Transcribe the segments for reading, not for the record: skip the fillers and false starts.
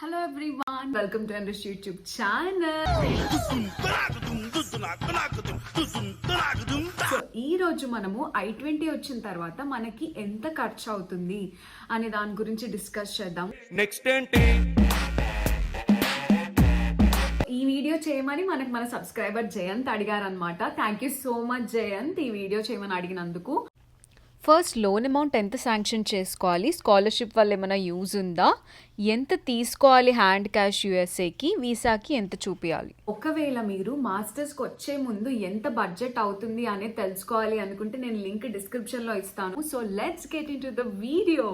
Hello everyone, welcome to Andrew's YouTube channel. So ఈ రోజు మనము i20 వచ్చిన తర్వాత మనకి ఎంత ఖర్చు అవుతుంది అనే దాని గురించి డిస్కస్ చేద్దాం. నెక్స్ట్ ఏంటి? ఈ వీడియో చేయమని మన సబ్స్క్రైబర్ జయంత్ అడిగారు అనమాట. Thank you so much Jayant ఈ వీడియో చేయమని అడిగినందుకు. ఫస్ట్ లోన్ అమౌంట్ ఎంత శాంక్షన్ చేసుకోవాలి, స్కాలర్షిప్ వల్ల ఏమైనా యూజ్ ఉందా, ఎంత తీసుకోవాలి హ్యాండ్ క్యాష్ యూఎస్ఏకి, వీసాకి ఎంత చూపించాలి. ఒకవేళ మీరు మాస్టర్స్కి వచ్చే ముందు ఎంత బడ్జెట్ అవుతుంది అనేది తెలుసుకోవాలి అనుకుంటే నేను లింక్ డిస్క్రిప్షన్లో ఇస్తాను. So let's get in to the video.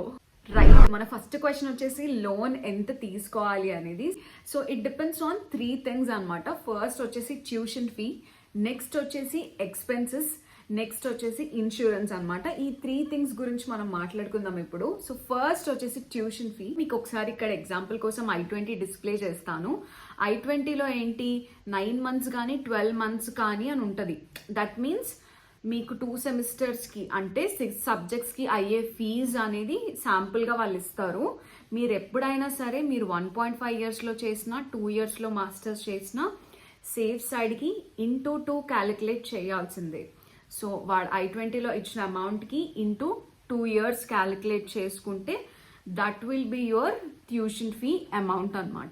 Right, మన ఫస్ట్ క్వశ్చన్ వచ్చేసి లోన్ ఎంత తీసుకోవాలి అనేది. So it depends on 3 things అనమాట. ఫస్ట్ వచ్చేసి ట్యూషన్ ఫీ, నెక్స్ట్ వచ్చేసి ఎక్స్పెన్సెస్, నెక్స్ట్ వచ్చేసి ఇన్సూరెన్స్ అనమాట. ఈ 3 things గురించి మనం మాట్లాడుకుందాం ఇప్పుడు. సో ఫస్ట్ వచ్చేసి ట్యూషన్ ఫీ. మీకు ఒకసారి ఇక్కడ ఎగ్జాంపుల్ కోసం i20 డిస్ప్లే చేస్తాను. i20లో ఏంటి 9 months కానీ 12 months కానీ అని ఉంటుంది. దట్ మీన్స్ మీకు 2 సెమిస్టర్స్కి అంటే 6 సబ్జెక్ట్స్కి అయ్యే ఫీజ్ అనేది శాంపుల్గా వాళ్ళు ఇస్తారు. మీరు ఎప్పుడైనా సరే మీరు 1.5 yearsలో చేసినా 2 yearsలో మాస్టర్స్ చేసినా సేఫ్ సైడ్కి ఇంటూ 2 క్యాలిక్యులేట్ చేయాల్సిందే. సో వాడు i20లో ఇచ్చిన అమౌంట్కి ఇంటూ 2 years క్యాలిక్యులేట్ చేసుకుంటే that will be your tuition fee amount అనమాట.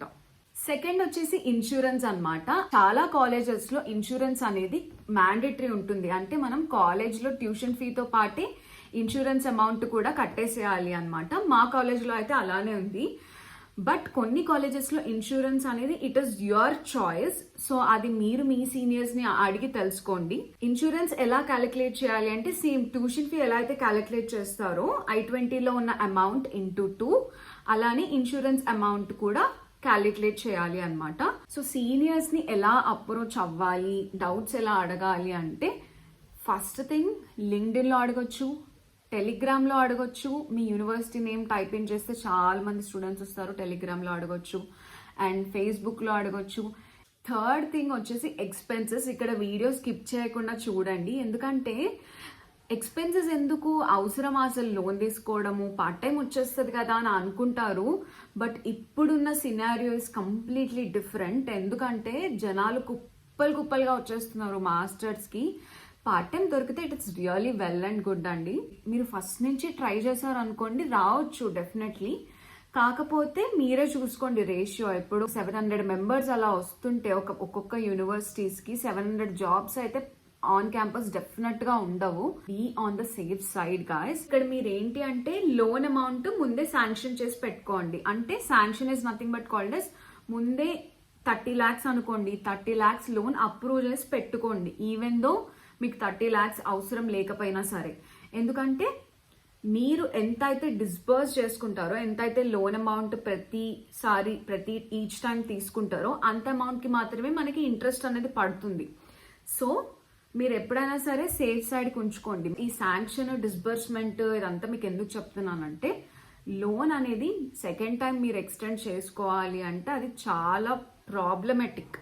సెకండ్ వచ్చేసి ఇన్సూరెన్స్ అనమాట. చాలా కాలేజెస్లో ఇన్సూరెన్స్ అనేది మ్యాండేటరీ ఉంటుంది. అంటే మనం కాలేజ్లో ట్యూషన్ ఫీతో పాటే ఇన్సూరెన్స్ అమౌంట్ కూడా కట్టేసేయాలి అనమాట. మా కాలేజ్లో అయితే అలానే ఉంది. బట్ కొన్ని కాలేజెస్లో ఇన్సూరెన్స్ అనేది it is your choice. So అది మీరు మీ సీనియర్స్ని అడిగి తెలుసుకోండి. ఇన్సూరెన్స్ ఎలా క్యాలిక్యులేట్ చేయాలి అంటే సేమ్ ట్యూషన్ ఫీ ఎలా అయితే క్యాలిక్యులేట్ చేస్తారో i20లో ఉన్న అమౌంట్ ఇంటూ 2 అలానే ఇన్సూరెన్స్ అమౌంట్ కూడా క్యాలిక్యులేట్ చేయాలి అనమాట. సో సీనియర్స్ని ఎలా అప్రోచ్ అవ్వాలి, డౌట్స్ ఎలా అడగాలి అంటే ఫస్ట్ థింగ్ లింక్డ్ఇన్లో అడగొచ్చు, టెలిగ్రామ్లో అడగొచ్చు. మీ యూనివర్సిటీ నేమ్ టైప్ ఇన్ చేస్తే చాలా మంది స్టూడెంట్స్ వస్తారు. టెలిగ్రామ్లో అడగొచ్చు అండ్ ఫేస్బుక్లో అడగొచ్చు. థర్డ్ థింగ్ వచ్చేసి ఎక్స్పెన్సెస్. ఇక్కడ వీడియో స్కిప్ చేయకుండా చూడండి, ఎందుకంటే ఎక్స్పెన్సెస్ ఎందుకు అవసరం అసలు లోన్ తీసుకోవడము, పార్ట్ టైం వచ్చేస్తుంది కదా అని అనుకుంటారు. బట్ ఇప్పుడున్న సినారియో ఇస్ కంప్లీట్లీ డిఫరెంట్. ఎందుకంటే జనాలు కుప్పలుగా వచ్చేస్తున్నారు మాస్టర్స్కి. పార్ట్ టైం దొరికితే it it's really well and good అండి. మీరు ఫస్ట్ నుంచి ట్రై చేశారు అనుకోండి రావచ్చు డెఫినెట్లీ. కాకపోతే మీరే చూసుకోండి రేషియో. ఇప్పుడు 700 members అలా వస్తుంటే ఒక్కొక్క యూనివర్సిటీస్కి 700 jobs అయితే ఆన్ క్యాంపస్ డెఫినెట్ గా ఉండవు. Be on the safe side guys. ఇక్కడ మీరు ఏంటి అంటే లోన్ అమౌంట్ ముందే శాంక్షన్ చేసి పెట్టుకోండి. అంటే sanction is nothing but called as ముందే 30 lakhs అనుకోండి, 30 lakhs లోన్ అప్రూవ్ చేసి పెట్టుకోండి. ఈవెన్ దో మీకు 30 lakhs అవసరం లేకపోయినా సరే. ఎందుకంటే మీరు ఎంత అయితే డిస్బర్స్ చేసుకుంటారో, ఎంత అయితే లోన్ అమౌంట్ ప్రతి ఈచ్ టైం తీసుకుంటారో అంత అమౌంట్కి మాత్రమే మనకి ఇంట్రెస్ట్ అనేది పడుతుంది. సో మీరు ఎప్పుడైనా సరే సేఫ్ సైడ్కి ఉంచుకోండి. ఈ శాంక్షన్ డిస్బర్స్మెంట్ ఇదంతా మీకు ఎందుకు చెప్తున్నానంటే లోన్ అనేది సెకండ్ టైం మీరు ఎక్స్టెండ్ చేసుకోవాలి అంటే అది చాలా ప్రాబ్లమెటిక్.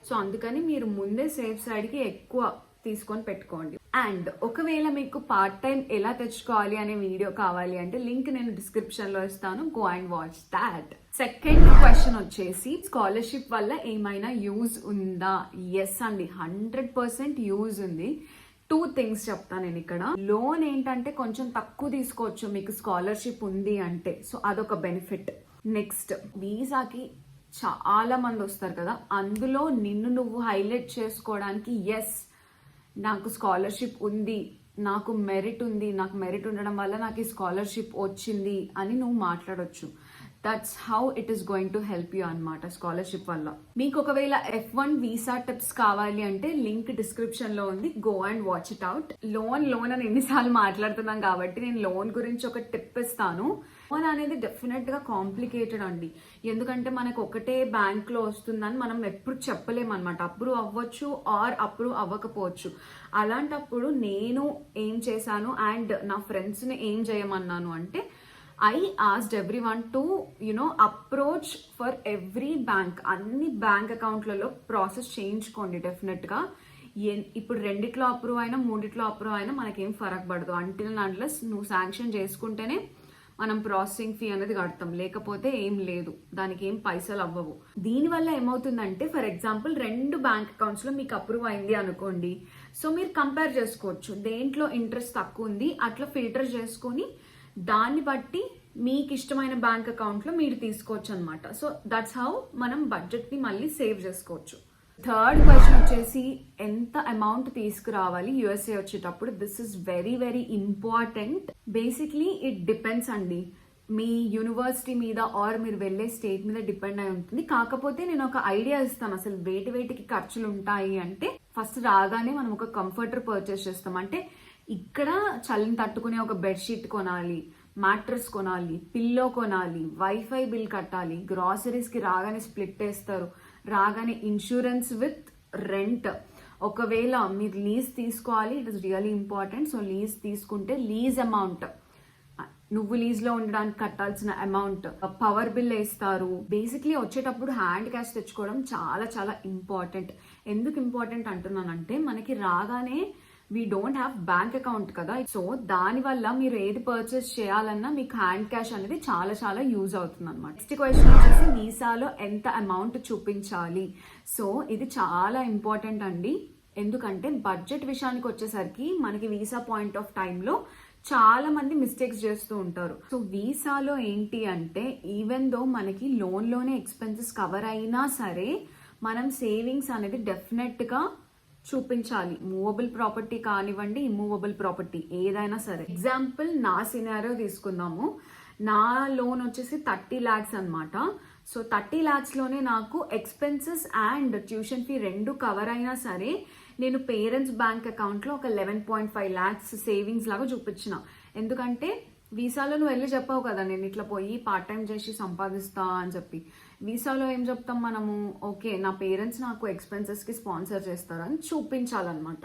సో అందుకని మీరు ముందే సేఫ్ సైడ్కి ఎక్కువ తీసుకొని పెట్టుకోండి. అండ్ ఒకవేళ మీకు పార్ట్ టైం ఎలా తెచ్చుకోవాలి అనే వీడియో కావాలి అంటే లింక్ నేను డిస్క్రిప్షన్ లో ఇస్తాను. Go and watch that. Second question వచ్చేసి స్కాలర్షిప్ వల్ల ఏమైనా యూజ్ ఉందా? ఎస్ అండి, 100% యూజ్ ఉంది. 2 things చెప్తాను నేను ఇక్కడ. లోన్ ఏంటంటే కొంచెం తక్కువ తీసుకోవచ్చు మీకు స్కాలర్షిప్ ఉంది అంటే. సో అదొక బెనిఫిట్. నెక్స్ట్ వీసాకి చాలా మంది వస్తారు కదా, అందులో నిన్ను నువ్వు హైలైట్ చేసుకోవడానికి ఎస్ నాకు స్కాలర్షిప్ ఉంది, నాకు మెరిట్ ఉంది, నాకు మెరిట్ ఉండడం వల్ల నాకు ఈ స్కాలర్షిప్ వచ్చింది అని నువ్వు మాట్లాడొచ్చు. That's how it is going to help you అనమాట స్కాలర్షిప్ వల్ల. మీకు ఒకవేళ F1 వీసా టిప్స్ కావాలి అంటే లింక్ డిస్క్రిప్షన్ లో ఉంది. Go and watch it out. Loan అని ఎన్నిసార్లు మాట్లాడుతున్నాం కాబట్టి నేను లోన్ గురించి ఒక టిప్ ఇస్తాను. లోన్ అనేది డెఫినెట్ గా కాంప్లికేటెడ్ అండి. ఎందుకంటే మనకు ఒకటే బ్యాంక్ లో వస్తుందని మనం ఎప్పుడు చెప్పలేమన్నమాట. అప్రూవ్ అవ్వచ్చు ఆర్ అప్రూవ్ అవ్వకపోవచ్చు. అలాంటప్పుడు నేను ఏం చేశాను అండ్ నా ఫ్రెండ్స్ని ఏం చేయమన్నాను అంటే I asked everyone to approach for every bank. అన్ని బ్యాంక్ అకౌంట్లలో ప్రాసెస్ చేయించుకోండి డెఫినెట్గా. ఇప్పుడు 2 అప్రూవ్ అయినా 3 అప్రూవ్ అయినా మనకేం ఫరక్ పడదు. అంటిల్ అన్లెస్ నువ్వు శాంక్షన్ చేసుకుంటేనే మనం ప్రాసెసింగ్ ఫీ అనేది కడతాం, లేకపోతే ఏం లేదు, దానికి ఏం పైసలు అవ్వవు. దీనివల్ల ఏమవుతుందంటే ఫర్ ఎగ్జాంపుల్ 2 బ్యాంక్ అకౌంట్స్ లో మీకు అప్రూవ్ అయింది అనుకోండి, సో మీరు కంపేర్ చేసుకోవచ్చు దేంట్లో ఇంట్రెస్ట్ తక్కువ ఉంది, అట్లా ఫిల్టర్ చేసుకొని దాన్ని బట్టి మీకు ఇష్టమైన బ్యాంక్ అకౌంట్ లో మీరు తీసుకోవచ్చు అనమాట. సో దట్స్ హౌ మనం బడ్జెట్ ని మళ్ళీ సేవ్ చేసుకోవచ్చు. థర్డ్ క్వశ్చన్ వచ్చేసి ఎంత అమౌంట్ తీసుకురావాలి యుఎస్ఏ వచ్చేటప్పుడు. This is very very important. Basically it depends అండి, మీ యూనివర్సిటీ మీద ఆర్ మీరు వెళ్ళే స్టేట్ మీద డిపెండ్ అయి ఉంటుంది. కాకపోతే నేను ఒక ఐడియా ఇస్తాను అసలు వేటికి ఖర్చులు ఉంటాయి అంటే. ఫస్ట్ రాగానే మనం ఒక కంఫర్టర్ పర్చేస్ చేస్తాం, అంటే ఇక్కడ చలిని తట్టుకునే ఒక బెడ్షీట్ కొనాలి, మ్యాట్రెస్ కొనాలి, పిల్లో కొనాలి, వైఫై బిల్ కట్టాలి, గ్రాసరీస్ కి రాగానే స్ప్లిట్ వేస్తారు, రాగానే ఇన్సూరెన్స్ విత్ రెంట్. ఒకవేళ మీరు లీజ్ తీసుకోవాలి, it is really important. So lease తీసుకుంటే లీజ్ అమౌంట్, నువ్వు లీజ్ లో ఉండడానికి కట్టాల్సిన అమౌంట్, పవర్ బిల్ వేస్తారు. బేసిక్లీ వచ్చేటప్పుడు హ్యాండ్ క్యాష్ తెచ్చుకోవడం చాలా చాలా ఇంపార్టెంట్. ఎందుకు ఇంపార్టెంట్ అంటున్నానంటే మనకి రాగానే we don't have bank account కదా, సో దాని వల్ల మీరు ఏది పర్చేస్ చేయాలన్నా మీకు హ్యాండ్ క్యాష్ అనేది చాలా చాలా యూజ్ అవుతుంది అనమాట. నెక్స్ట్ క్వశ్చన్ వచ్చేసి వీసాలో ఎంత అమౌంట్ చూపించాలి. సో ఇది చాలా ఇంపార్టెంట్ అండి, ఎందుకంటే బడ్జెట్ విషయానికి వచ్చేసరికి మనకి వీసా పాయింట్ ఆఫ్ టైంలో చాలా మంది మిస్టేక్స్ చేస్తూ ఉంటారు. సో వీసాలో ఏంటి అంటే ఈవెన్ దో మనకి లోన్ లోనే ఎక్స్పెన్సెస్ కవర్ అయినా సరే మనం సేవింగ్స్ అనేది డెఫినెట్ గా చూపించాలి. మూవబుల్ ప్రాపర్టీ కానివ్వండి, ఇమ్మూవబుల్ ప్రాపర్టీ ఏదైనా సరే. ఎగ్జాంపుల్ నా సినారియో తీసుకుందాము. నా లోన్ వచ్చేసి 30 lakhs అనమాట. సో 30 lakhs లోనే నాకు expenses and tuition fee 2 cover అయినా సరే నేను పేరెంట్స్ బ్యాంక్ అకౌంట్ లో ఒక 11.5 lakhs సేవింగ్స్ లాగా చూపించిన. ఎందుకంటే వీసాలో నువ్వు వెళ్ళి చెప్పావు కదా నేను ఇట్లా పోయి పార్ట్ టైం చేసి సంపాదిస్తా అని చెప్పి. వీసాలో ఏం చెప్తాం మనము, ఓకే నా పేరెంట్స్ నాకు ఎక్స్పెన్సెస్ కి స్పాన్సర్ చేస్తారు అని చూపించాలన్నమాట.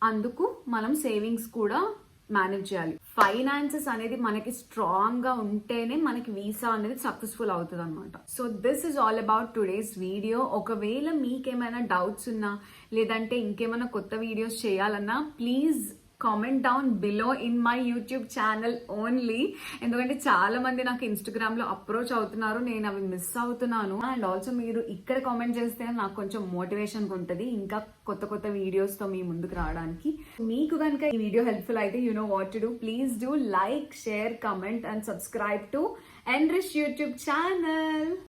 అందుకు మనం సేవింగ్స్ కూడా మేనేజ్ చేయాలి. ఫైనాన్సెస్ అనేది మనకి స్ట్రాంగ్ గా ఉంటేనే మనకి వీసా అనేది సక్సెస్ఫుల్ అవుతుంది అనమాట. So this is all about today's video. ఒకవేళ మీకేమైనా డౌట్స్ ఉన్నా లేదంటే ఇంకేమైనా కొత్త వీడియోస్ చేయాలన్నా please comment down below in my YouTube channel only. ఎందుకంటే చాలా మంది నాకు ఇన్స్టాగ్రామ్ లో అప్రోచ్ అవుతున్నారు, నేను అవి మిస్ అవుతున్నాను. అండ్ ఆల్సో మీరు ఇక్కడ కామెంట్ చేస్తే నాకు కొంచెం మోటివేషన్ ఉంటుంది ఇంకా కొత్త కొత్త వీడియోస్ తో మీ ముందుకు రావడానికి. మీకు కనుక ఈ వీడియో హెల్ప్ఫుల్ అయితే you know what to do. Please do like, share, comment and subscribe to enrich YouTube channel.